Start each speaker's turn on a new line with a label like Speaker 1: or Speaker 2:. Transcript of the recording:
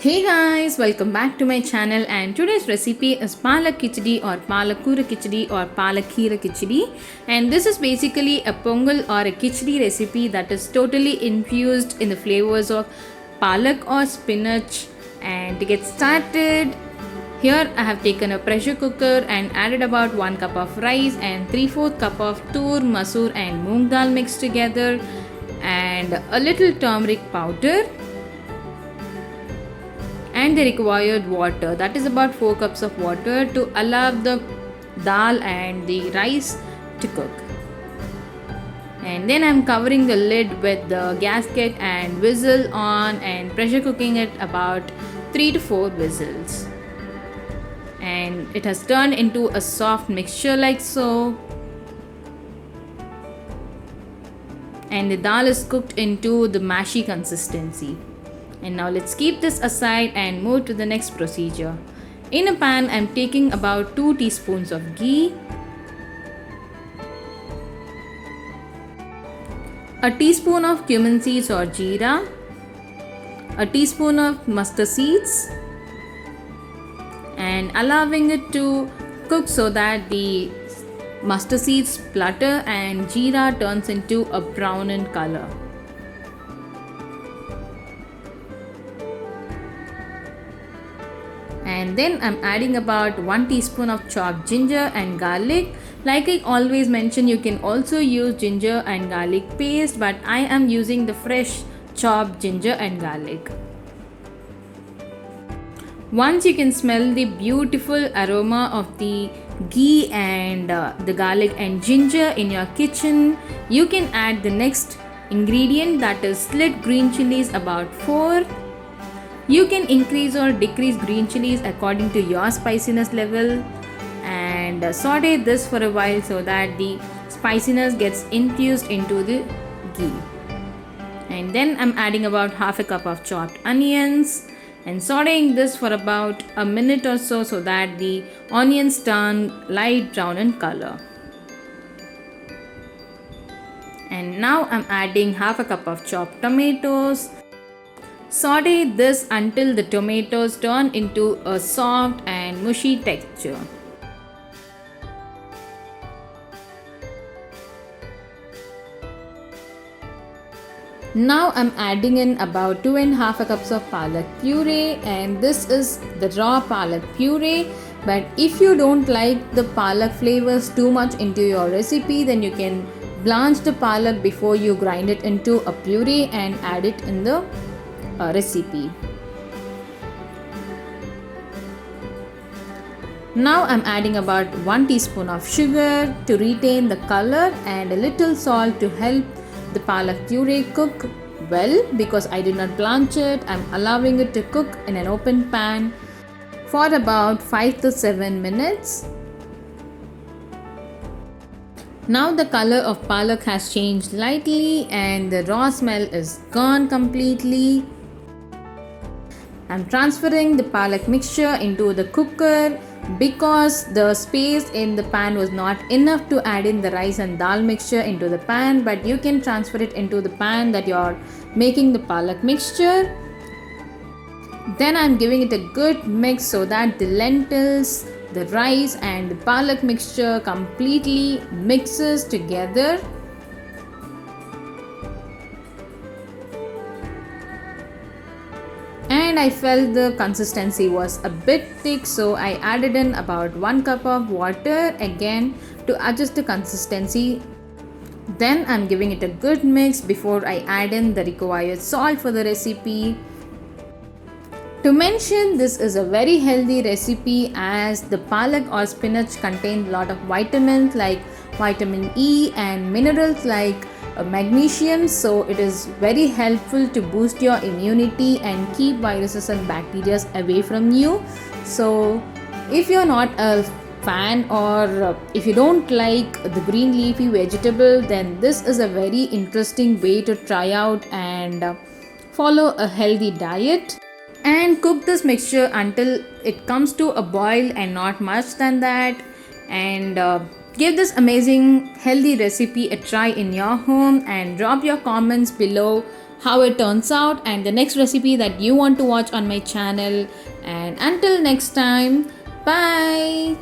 Speaker 1: Hey guys, welcome back to my channel, and today's recipe is palak khichdi or palakura khichdi or palakheera khichdi, and this is basically a pongal or a khichdi recipe that is totally infused in the flavors of palak or spinach. And to get started, here I have taken a pressure cooker and added about 1 cup of rice and 3/4 cup of tur, masoor and moong dal mixed together, and a little turmeric powder and the required water, that is about 4 cups of water, to allow the dal and the rice to cook. And then I'm covering the lid with the gasket and whistle on and pressure cooking it about 3 to 4 whistles. And it has turned into a soft mixture like so, and the dal is cooked into the mashy consistency. And now let's keep this aside and move to the next procedure. In a pan, I'm taking about 2 teaspoons of ghee, a teaspoon of cumin seeds or jeera, a teaspoon of mustard seeds, and allowing it to cook so that the mustard seeds splutter and jeera turns into a brown in color. And then I'm adding about 1 teaspoon of chopped ginger and garlic. Like I always mention, you can also use ginger and garlic paste, but I am using the fresh chopped ginger and garlic. Once you can smell the beautiful aroma of the ghee and the garlic and ginger in your kitchen, you can add the next ingredient, that is slit green chilies, about 4. You can increase or decrease green chilies according to your spiciness level, and saute this for a while so that the spiciness gets infused into the ghee. And then I'm adding about half a cup of chopped onions and sauteing this for about a minute or so that the onions turn light brown in color. And now I'm adding half a cup of chopped tomatoes. Saute this until the tomatoes turn into a soft and mushy texture. Now I'm adding in about 2.5 cups of palak puree, and this is the raw palak puree. But if you don't like the palak flavors too much into your recipe, then you can blanch the palak before you grind it into a puree and add it in the recipe. Now I'm adding about 1 teaspoon of sugar to retain the color and a little salt to help the palak puree cook well. Because I did not blanch it, I'm allowing it to cook in an open pan for about 5 to 7 minutes. Now the color of palak has changed slightly and the raw smell is gone completely. I'm transferring the palak mixture into the cooker because the space in the pan was not enough to add in the rice and dal mixture into the pan, but you can transfer it into the pan that you're making the palak mixture. Then I'm giving it a good mix so that the lentils, the rice and the palak mixture completely mixes together. And I felt the consistency was a bit thick, so I added in about 1 cup of water again to adjust the consistency. Then I'm giving it a good mix before I add in the required salt for the recipe. To mention, this is a very healthy recipe as the palak or spinach contains a lot of vitamins like vitamin E and minerals like magnesium, so it is very helpful to boost your immunity and keep viruses and bacteria away from you. So if you're not a fan or if you don't like the green leafy vegetable, then this is a very interesting way to try out and follow a healthy diet. And cook this mixture until it comes to a boil and not much than that, and give this amazing healthy recipe a try in your home and drop your comments below how it turns out and the next recipe that you want to watch on my channel. And until next time, bye.